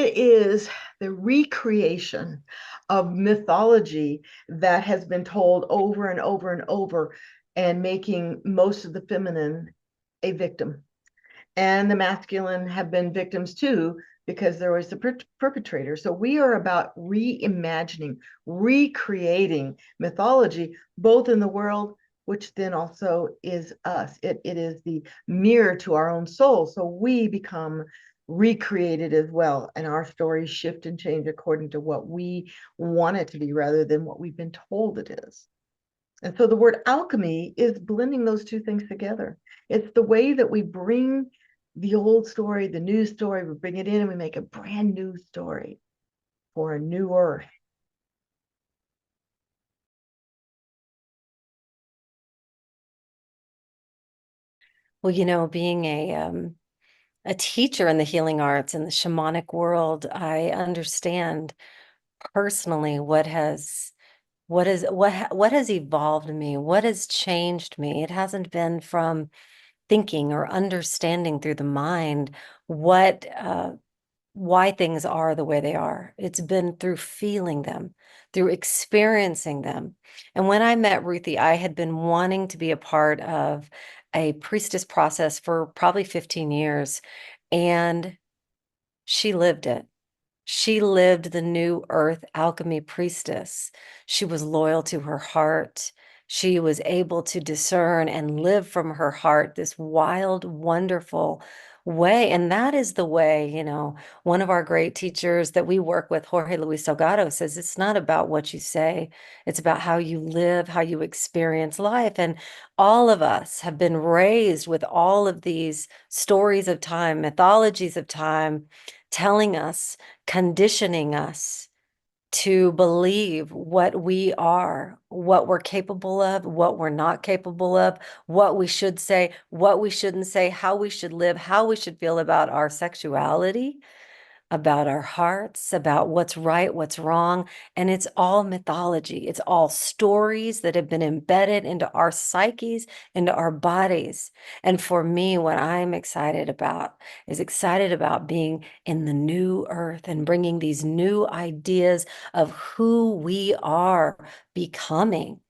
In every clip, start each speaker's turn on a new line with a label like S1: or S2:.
S1: It is the recreation of mythology that has been told over and over and over, and making most of the feminine a victim. And the masculine have been victims too, because there was the perpetrator. So we are about reimagining, recreating mythology, both in the world, which then also is us. It is the mirror to our own soul. So we become recreated as well. And our stories shift and change according to what we want it to be rather than what we've been told it is. And so the word alchemy is blending those two things together. It's the way that we bring the old story, the new story, we bring it in and we make a brand new story for a new earth.
S2: Well, being a teacher in the healing arts in the shamanic world, I understand personally what has evolved me, what has changed me. It hasn't been from thinking or understanding through the mind what why things are the way they are. It's been through feeling them, through experiencing them. And when I met Ruthie, I had been wanting to be a part of a priestess process for probably 15 years, and she lived it. She lived the new earth alchemy priestess. She was loyal to her heart. She was able to discern and live from her heart this wild, wonderful way. And that is the way, one of our great teachers that we work with, Jorge Luis Delgado, says it's not about what you say, it's about how you live, how you experience life. And all of us have been raised with all of these stories of time, mythologies of time, telling us, conditioning us to believe what we are, what we're capable of, what we're not capable of, what we should say, what we shouldn't say, how we should live, how we should feel about our sexuality, about our hearts, about what's right, what's wrong. And it's all mythology. It's all stories that have been embedded into our psyches, into our bodies. And for me, what I'm excited about is excited about being in the new earth and bringing these new ideas of who we are becoming.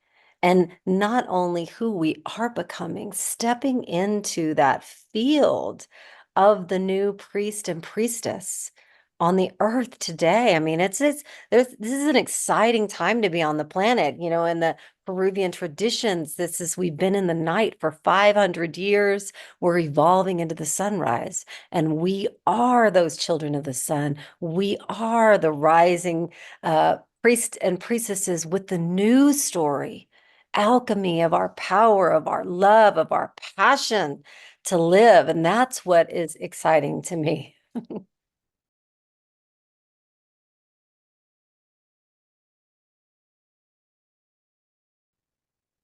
S2: And not only who we are becoming, stepping into that field of the new priest and priestess on the earth today. I mean, this is an exciting time to be on the planet. In the Peruvian traditions, we've been in the night for 500 years. We're evolving into the sunrise, and we are those children of the sun. We are the rising priests and priestesses with the new story, alchemy of our power, of our love, of our passion to live. And that's what is exciting to me.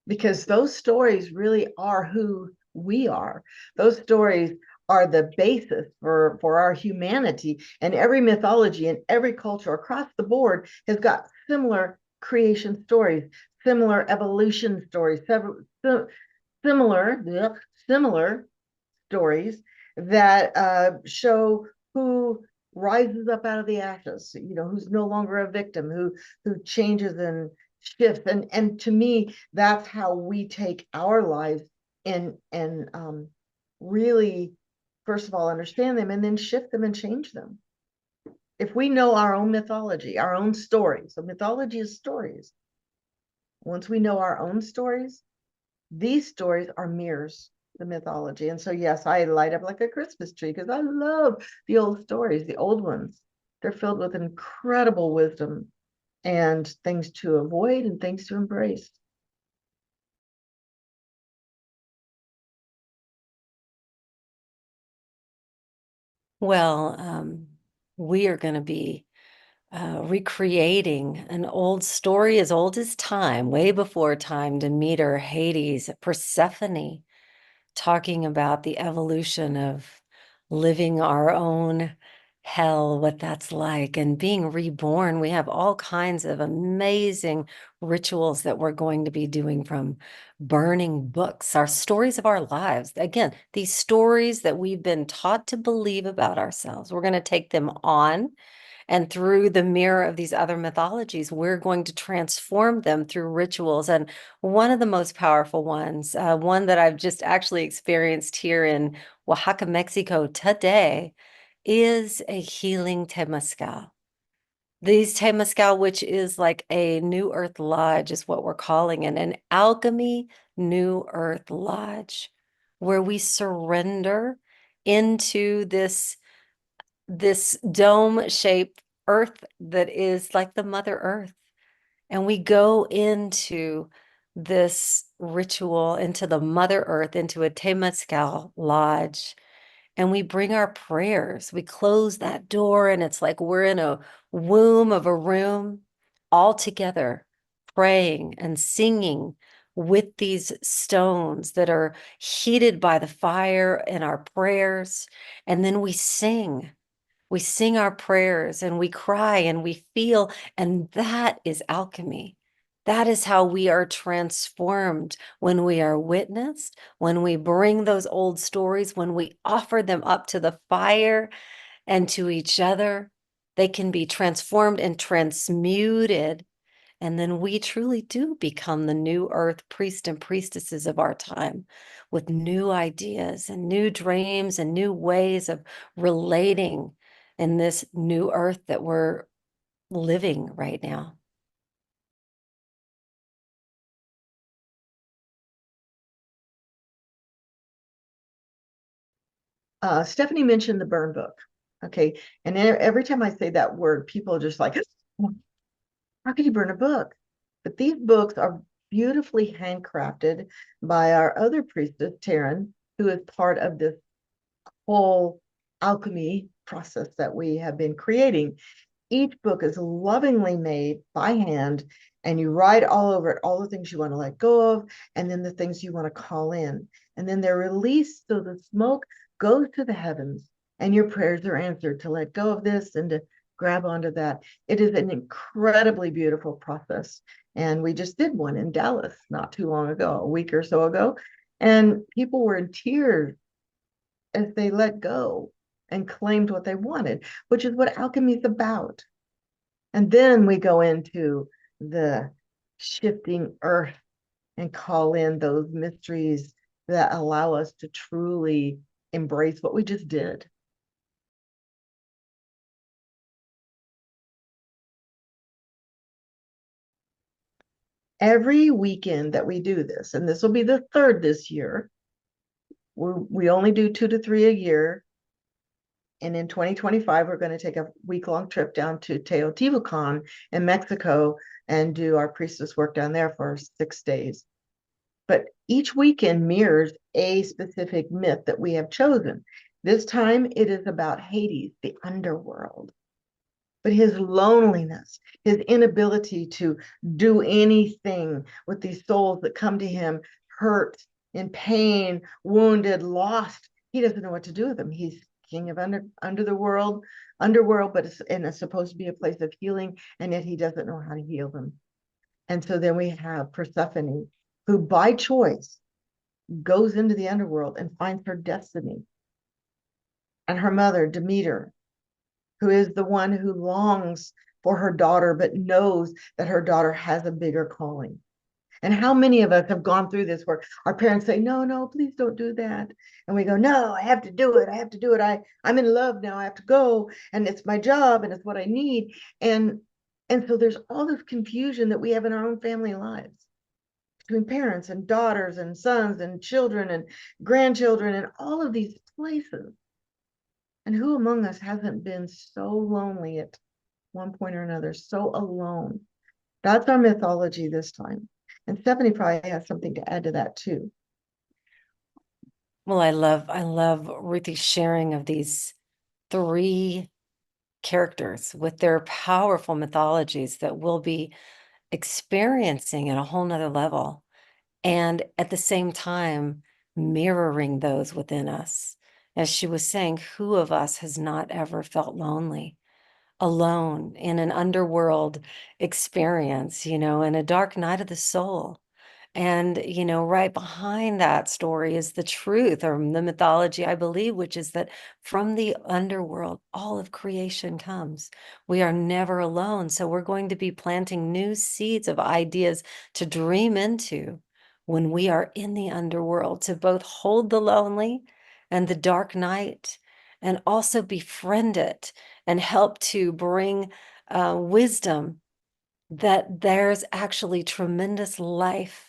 S1: Because those stories really are who we are. Those stories are the basis for our humanity, and every mythology and every culture across the board has got similar creation stories, similar evolution stories, similar stories that show who rises up out of the ashes, who's no longer a victim, who changes and shifts. And to me, that's how we take our lives and really, first of all, understand them and then shift them and change them. If we know our own mythology, our own stories, so mythology is stories. Once we know our own stories, these stories are mirrors, the mythology. And so, yes, I light up like a Christmas tree because I love the old stories, the old ones. They're filled with incredible wisdom and things to avoid and things to embrace.
S2: Well, we are going to be recreating an old story as old as time, way before time, Demeter, Hades, Persephone, talking about the evolution of living our own hell, what that's like, and being reborn. We have all kinds of amazing rituals that we're going to be doing, from burning books, our stories of our lives. Again, these stories that we've been taught to believe about ourselves. We're going to take them on And through the mirror of these other mythologies, we're going to transform them through rituals. And one of the most powerful ones, one that I've just actually experienced here in Oaxaca, Mexico today, is a healing temazcal. These temazcal, which is like a New Earth Lodge, is what we're calling it, an alchemy New Earth Lodge, where we surrender into this dome-shaped earth that is like the Mother Earth. And we go into this ritual, into the Mother Earth, into a Temazcal lodge, and we bring our prayers. We close that door, and it's like we're in a womb of a room all together, praying and singing with these stones that are heated by the fire in our prayers. And then we sing. We sing our prayers and we cry and we feel, and that is alchemy. That is how we are transformed when we are witnessed, when we bring those old stories, when we offer them up to the fire and to each other. They can be transformed and transmuted. And then we truly do become the new earth priest and priestesses of our time with new ideas and new dreams and new ways of relating in this new earth that we're living right now.
S1: Stephanie mentioned the burn book. Okay. And every time I say that word, people are just like, how could you burn a book? But these books are beautifully handcrafted by our other priestess, Taryn, who is part of this whole alchemy process that we have been creating. Each book is lovingly made by hand, and you write all over it all the things you want to let go of, and then the things you want to call in. And then they're released so the smoke goes to the heavens, and your prayers are answered to let go of this and to grab onto that. It is an incredibly beautiful process. And we just did one in Dallas not too long ago, a week or so ago. And people were in tears as they let go and claimed what they wanted, which is what alchemy is about. And then we go into the shifting earth and call in those mysteries that allow us to truly embrace what we just did. Every weekend that we do this, and this will be the third this year, we only do 2 to 3 a year. And in 2025, we're going to take a week-long trip down to Teotihuacan in Mexico and do our priestess work down there for 6 days. But each weekend mirrors a specific myth that we have chosen. This time it is about Hades, the underworld, but his loneliness, his inability to do anything with these souls that come to him hurt, in pain, wounded, lost. He doesn't know what to do with them. He's king of under the world, underworld, but it's supposed to be a place of healing, and yet he doesn't know how to heal them. And so then we have Persephone, who by choice goes into the underworld and finds her destiny. And her mother, Demeter, who is the one who longs for her daughter, but knows that her daughter has a bigger calling. And how many of us have gone through this where our parents say, no, no, please don't do that. And we go, no, I have to do it. I have to do it. I'm in love now. I have to go. And it's my job and it's what I need. And so there's all this confusion that we have in our own family lives between parents and daughters and sons and children and grandchildren and all of these places. And who among us hasn't been so lonely at one point or another, so alone? That's our mythology this time. And Stephanie probably has something to add to that too.
S2: Well, I love Ruthie's sharing of these three characters with their powerful mythologies that we'll be experiencing at a whole nother level. And at the same time, mirroring those within us. As she was saying, who of us has not ever felt lonely, alone in an underworld experience, in a dark night of the soul? And, right behind that story is the truth or the mythology, I believe, which is that from the underworld, all of creation comes. We are never alone. So we're going to be planting new seeds of ideas to dream into when we are in the underworld, to both hold the lonely and the dark night and also befriend it and help to bring wisdom that there's actually tremendous life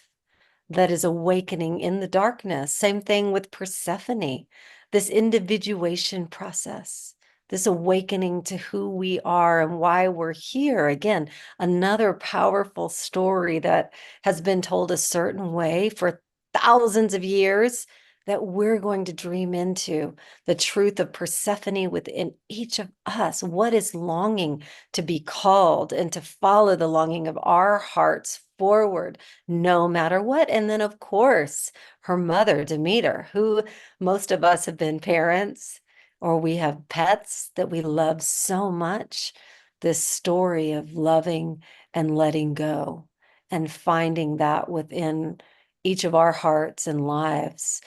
S2: that is awakening in the darkness. Same thing with Persephone, this individuation process, this awakening to who we are and why we're here. Again, another powerful story that has been told a certain way for thousands of years that we're going to dream into the truth of Persephone within each of us. What is longing to be called and to follow the longing of our hearts forward no matter what. And then, of course, her mother, Demeter, who most of us have been parents or we have pets that we love so much. This story of loving and letting go and finding that within each of our hearts and lives.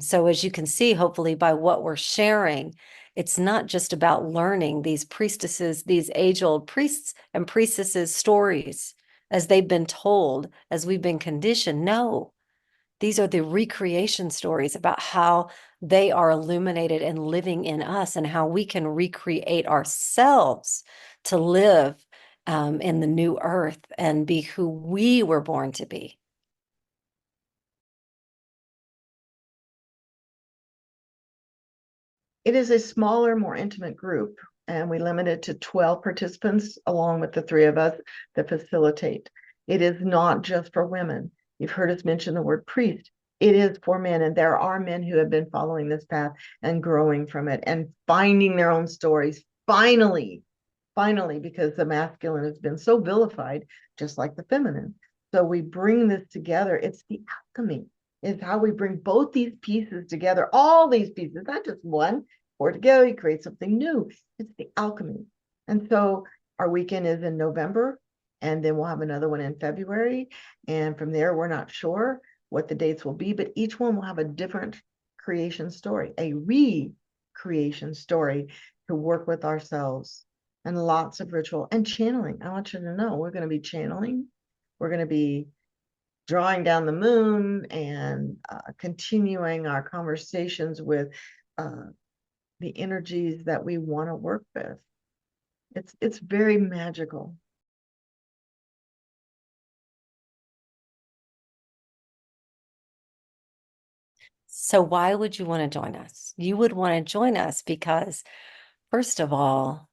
S2: So, as you can see, hopefully, by what we're sharing, it's not just about learning these priestesses, these age-old priests and priestesses' stories as they've been told, as we've been conditioned. No, these are the recreation stories about how they are illuminated and living in us and how we can recreate ourselves to live in the new earth and be who we were born to be.
S1: It is a smaller, more intimate group, and we limit it to 12 participants along with the three of us that facilitate. It is not just for women. You've heard us mention the word priest. It is for men, and there are men who have been following this path and growing from it and finding their own stories. Finally, because the masculine has been so vilified, just like the feminine. So we bring this together. It's the alchemy. Is how we bring both these pieces together, all these pieces, not just one, pour together, you create something new. It's the alchemy. And so our weekend is in November, and then we'll have another one in February. And from there, we're not sure what the dates will be, but each one will have a different creation story, a re-creation story to work with ourselves, and lots of ritual and channeling. I want you to know we're going to be channeling. We're going to be drawing down the moon and continuing our conversations with the energies that we want to work with. It's very magical.
S2: So, why would you want to join us? You would want to join us because, first of all,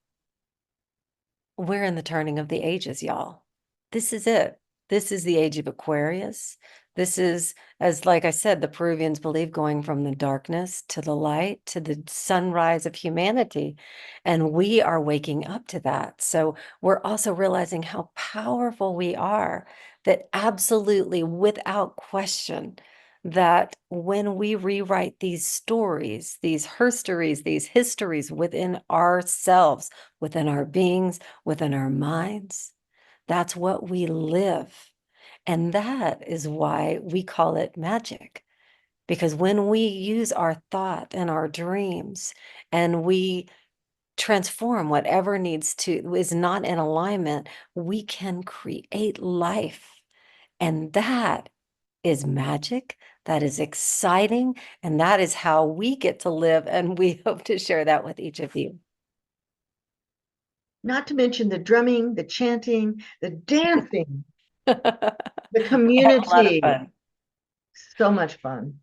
S2: we're in the turning of the ages, y'all. This is it. This is the age of Aquarius. This is, as like I said, the Peruvians believe going from the darkness to the light to the sunrise of humanity. And we are waking up to that. So we're also realizing how powerful we are, that absolutely, without question, that when we rewrite these stories, these herstories, these histories within ourselves, within our beings, within our minds, that's what we live. And that is why we call it magic. Because when we use our thought and our dreams and we transform whatever needs to, is not in alignment, we can create life. And that is magic. That is exciting. And that is how we get to live. And we hope to share that with each of you.
S1: Not to mention the drumming, the chanting, the dancing,
S2: I
S1: the
S2: have a lot of
S1: community.
S2: fun.
S1: So much fun.